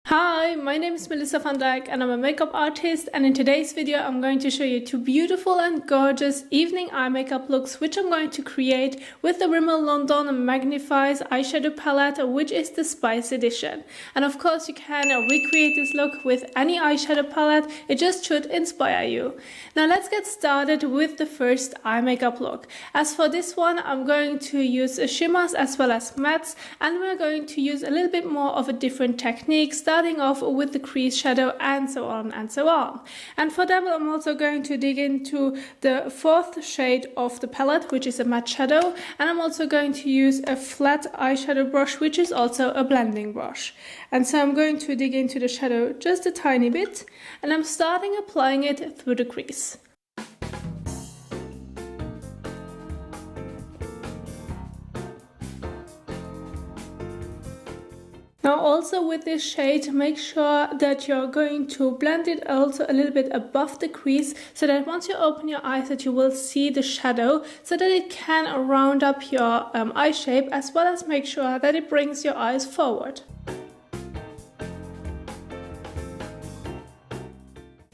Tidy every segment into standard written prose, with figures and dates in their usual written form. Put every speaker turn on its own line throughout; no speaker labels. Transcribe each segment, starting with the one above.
Hi, my name is Melissa van Dijk and I'm a makeup artist, and in today's video I'm going to show you two beautiful and gorgeous evening eye makeup looks which I'm going to create with the Rimmel London Magnif'Eyes Eyeshadow palette, which is the Spice edition. And of course you can recreate this look with any eyeshadow palette, it just should inspire you. Now let's get started with the first eye makeup look. As for this one, I'm going to use shimmers as well as mattes, and we're going to use a little bit more of a different technique, starting off with the crease shadow and so on and so on. And for that I'm also going to dig into the fourth shade of the palette, which is a matte shadow, and I'm also going to use a flat eyeshadow brush, which is also a blending brush. And so I'm going to dig into the shadow just a tiny bit, and I'm starting applying it through the crease. Now also with this shade, make sure that you're going to blend it also a little bit above the crease, so that once you open your eyes that you will see the shadow, so that it can round up your eye shape, as well as make sure that it brings your eyes forward.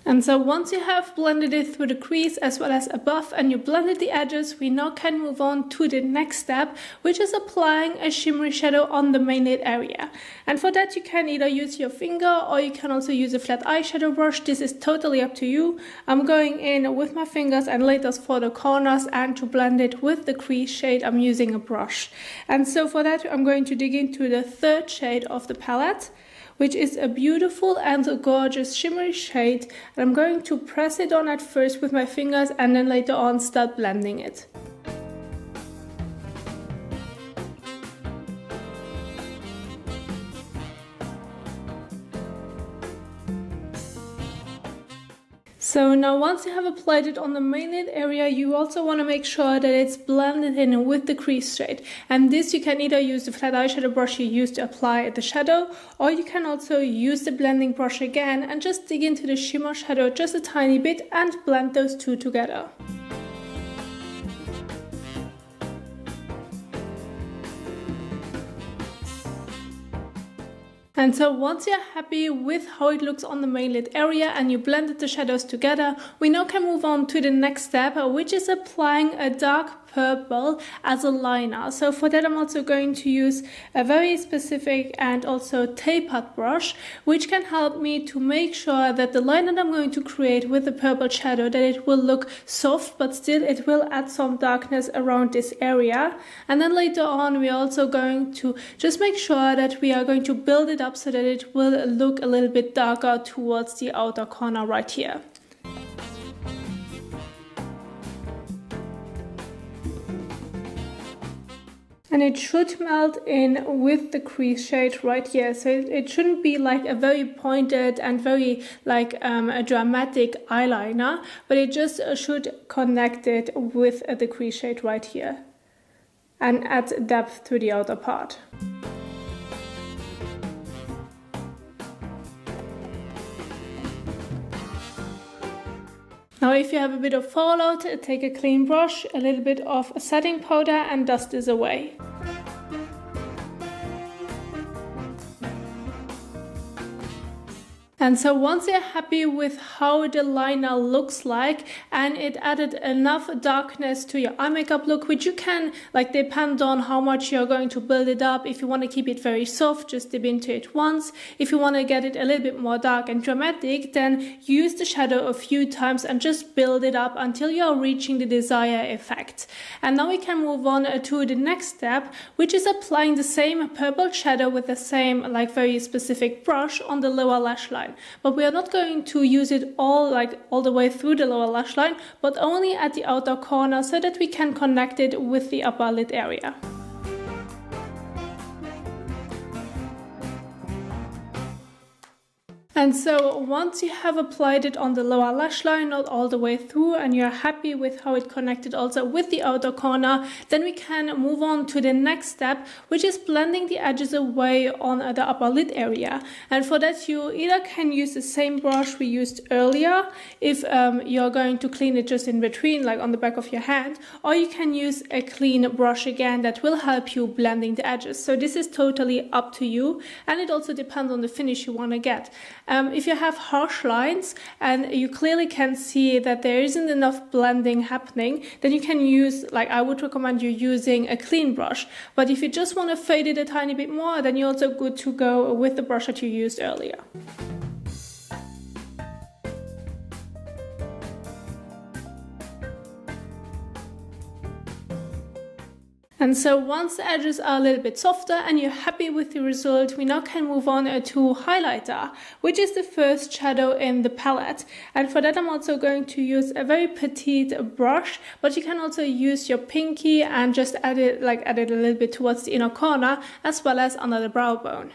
And so once you have blended it through the crease as well as above, and you blended the edges, we now can move on to the next step, which is applying a shimmery shadow on the main lid area. And for that you can either use your finger or you can also use a flat eyeshadow brush. This is totally up to you. I'm going in with my fingers and layers for the corners, and to blend it with the crease shade I'm using a brush. And so for that I'm going to dig into the third shade of the palette, which is a beautiful and a gorgeous shimmery shade, and I'm going to press it on at first with my fingers and then later on start blending it. So now once you have applied it on the main lid area, you also want to make sure that it's blended in with the crease shade. And this you can either use the flat eyeshadow brush you used to apply the shadow, or you can also use the blending brush again and just dig into the shimmer shadow just a tiny bit and blend those two together. And so once you're happy with how it looks on the main lid area and you blended the shadows together, we now can move on to the next step, which is applying a dark purple as a liner. So for that I'm also going to use a very specific and also tapered brush, which can help me to make sure that the line that I'm going to create with the purple shadow, that it will look soft, but still it will add some darkness around this area. And then later on we're also going to just make sure that we are going to build it up so that it will look a little bit darker towards the outer corner right here. And it should melt in with the crease shade right here. So it shouldn't be like a very pointed and very like a dramatic eyeliner, but it just should connect it with the crease shade right here and add depth to the outer part. Now if you have a bit of fallout, take a clean brush, a little bit of setting powder and dust this away. And so once you're happy with how the liner looks like and it added enough darkness to your eye makeup look, which you can like depend on how much you're going to build it up. If you want to keep it very soft, just dip into it once. If you want to get it a little bit more dark and dramatic, then use the shadow a few times and just build it up until you're reaching the desired effect. And now we can move on to the next step, which is applying the same purple shadow with the same like very specific brush on the lower lash line. But we are not going to use it all the way through the lower lash line, but only at the outer corner, so that we can connect it with the upper lid area. And so once you have applied it on the lower lash line, not all the way through, and you're happy with how it connected also with the outer corner, then we can move on to the next step, which is blending the edges away on the upper lid area. And for that, you either can use the same brush we used earlier if you're going to clean it just in between, like on the back of your hand, or you can use a clean brush again that will help you blending the edges. So this is totally up to you, and it also depends on the finish you want to get. If you have harsh lines and you clearly can see that there isn't enough blending happening, then you can use, like I would recommend you using a clean brush. But if you just want to fade it a tiny bit more, then you're also good to go with the brush that you used earlier. And so once the edges are a little bit softer and you're happy with the result, we now can move on to highlighter, which is the first shadow in the palette. And for that, I'm also going to use a very petite brush, but you can also use your pinky and just add it a little bit towards the inner corner as well as under the brow bone.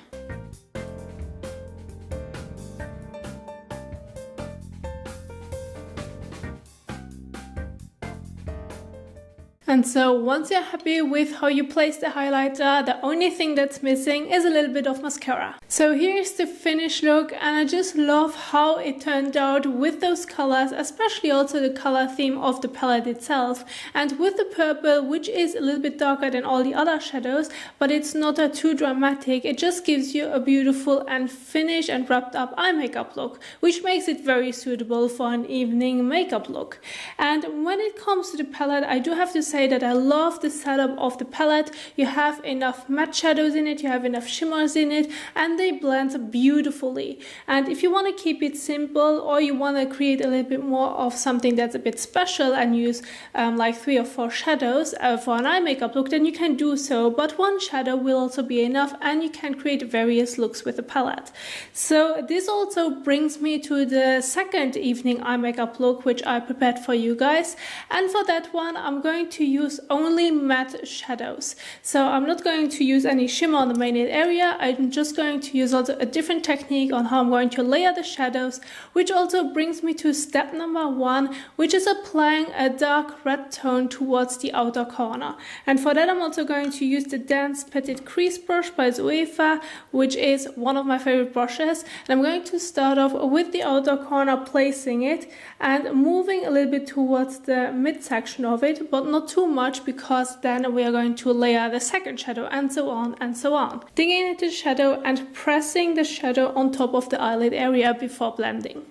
And so once you're happy with how you place the highlighter, the only thing that's missing is a little bit of mascara. So here's the finished look, and I just love how it turned out with those colors, especially also the color theme of the palette itself. And with the purple, which is a little bit darker than all the other shadows, but it's not too dramatic, it just gives you a beautiful and finished and wrapped up eye makeup look, which makes it very suitable for an evening makeup look. And when it comes to the palette, I do have to say that I love the setup of the palette. You have enough matte shadows in it, you have enough shimmers in it, and they blend beautifully. And if you want to keep it simple, or you want to create a little bit more of something that's a bit special and use like 3 or 4 shadows for an eye makeup look, then you can do so, but one shadow will also be enough, and you can create various looks with the palette. So this also brings me to the second evening eye makeup look, which I prepared for you guys. And for that one, I'm going to use only matte shadows. So I'm not going to use any shimmer on the main lid area. I'm just going to use also a different technique on how I'm going to layer the shadows, which also brings me to step number 1, which is applying a dark red tone towards the outer corner. And for that, I'm also going to use the Dance Petite Crease brush by Zoefa, which is one of my favorite brushes. And I'm going to start off with the outer corner, placing it and moving a little bit towards the midsection of it, but not too much, because then we are going to layer the second shadow, and so on and so on. Digging into the shadow and pressing the shadow on top of the eyelid area before blending.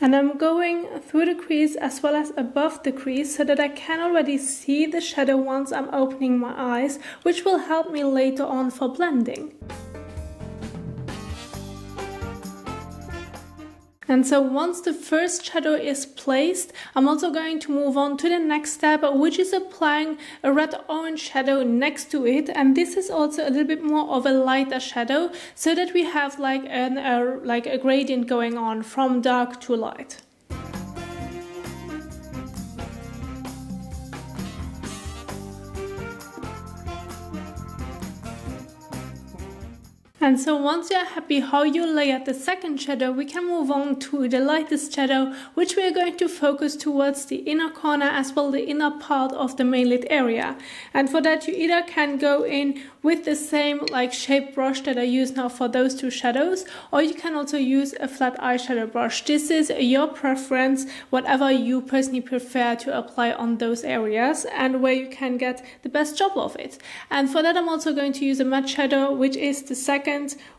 And I'm going through the crease as well as above the crease, so that I can already see the shadow once I'm opening my eyes, which will help me later on for blending. And so once the first shadow is placed, I'm also going to move on to the next step, which is applying a red-orange shadow next to it. And this is also a little bit more of a lighter shadow, so that we have like a gradient going on from dark to light. And so once you're happy how you layered the second shadow, we can move on to the lightest shadow, which we are going to focus towards the inner corner as well the inner part of the main lid area. And for that, you either can go in with the same shape brush that I use now for those two shadows, or you can also use a flat eyeshadow brush. This is your preference, whatever you personally prefer to apply on those areas and where you can get the best job of it. And for that, I'm also going to use a matte shadow, which is the second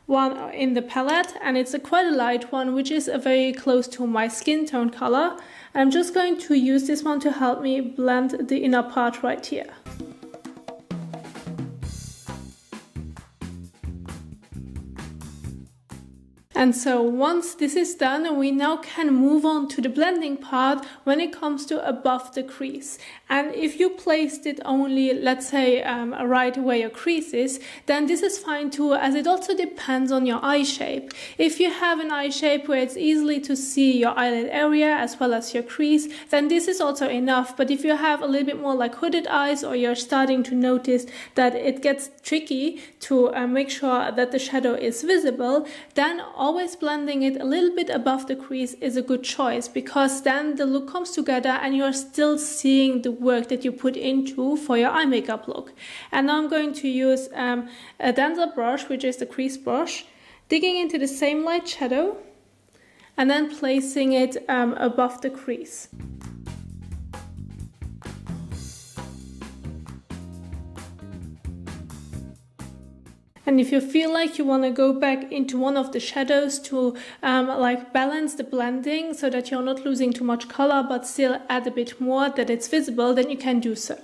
one in the palette, and it's quite a light one, which is very close to my skin tone color. I'm just going to use this one to help me blend the inner part right here. And so once this is done, we now can move on to the blending part when it comes to above the crease. And if you placed it only, let's say, right where your crease is, then this is fine too, as it also depends on your eye shape. If you have an eye shape where it's easily to see your eyelid area as well as your crease, then this is also enough. But if you have a little bit more like hooded eyes, or you're starting to notice that it gets tricky to make sure that the shadow is visible, then always blending it a little bit above the crease is a good choice, because then the look comes together and you're still seeing the work that you put into for your eye makeup look. And now I'm going to use a dancer brush, which is the crease brush, digging into the same light shadow and then placing it above the crease. And if you feel like you want to go back into one of the shadows to like balance the blending so that you're not losing too much color but still add a bit more that it's visible, then you can do so.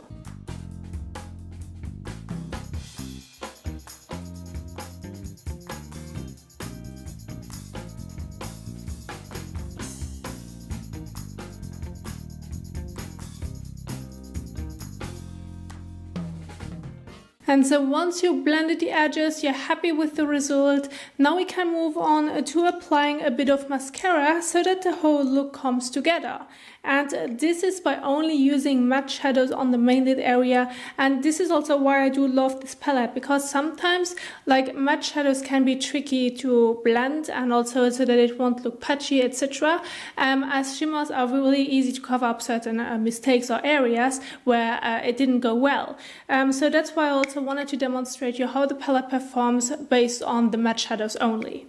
And so once you blended the edges, you're happy with the result, now we can move on to applying a bit of mascara so that the whole look comes together. And this is by only using matte shadows on the main lid area. And this is also why I do love this palette, because sometimes like matte shadows can be tricky to blend, and also so that it won't look patchy, etc. As shimmers are really easy to cover up certain mistakes or areas where it didn't go well. So that's why I also wanted to demonstrate you how the palette performs based on the matte shadows only.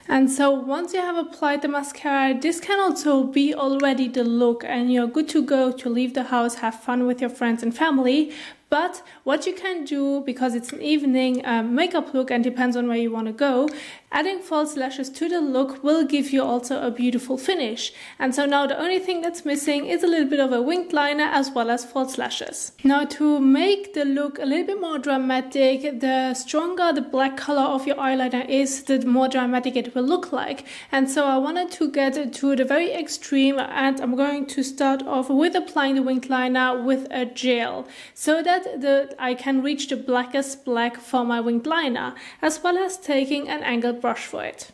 And so once you have applied the mascara, this can also be already the look and you're good to go to leave the house, have fun with your friends and family. But what you can do, because it's an evening makeup look and depends on where you want to go, adding false lashes to the look will give you also a beautiful finish. And so now the only thing that's missing is a little bit of a winged liner as well as false lashes. Now to make the look a little bit more dramatic, the stronger the black color of your eyeliner is, the more dramatic it will look like. And so I wanted to get to the very extreme, and I'm going to start off with applying the winged liner with a gel, so that I can reach the blackest black for my winged liner, as well as taking an angled brush for it.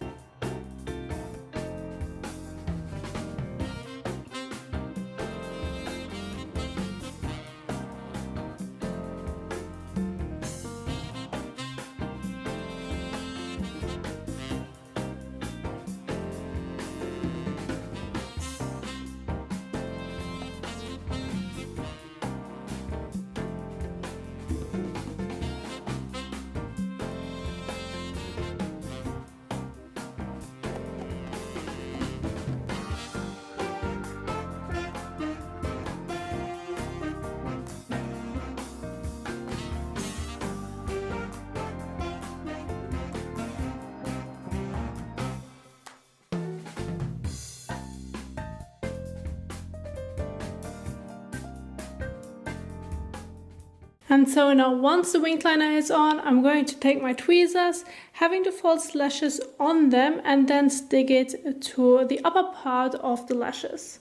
And so now once the winged liner is on, I'm going to take my tweezers, having the false lashes on them, and then stick it to the upper part of the lashes.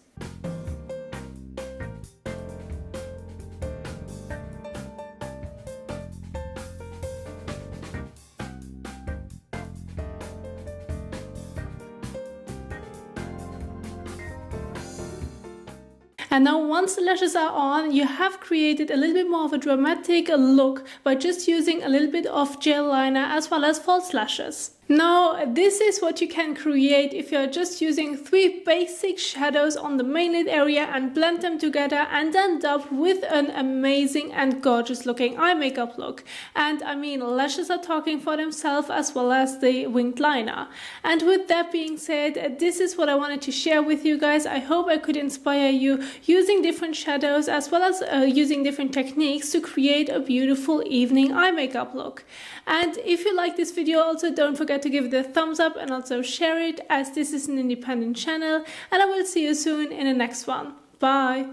And now once the lashes are on, you have created a little bit more of a dramatic look by just using a little bit of gel liner as well as false lashes. Now, this is what you can create if you're just using 3 basic shadows on the main lid area and blend them together and end up with an amazing and gorgeous looking eye makeup look. And I mean, lashes are talking for themselves as well as the winged liner. And with that being said, this is what I wanted to share with you guys. I hope I could inspire you using different shadows as well as using different techniques to create a beautiful evening eye makeup look. And if you like this video, also don't forget forget to give it a thumbs up and also share it, as this is an independent channel, and I will see you soon in the next one. Bye!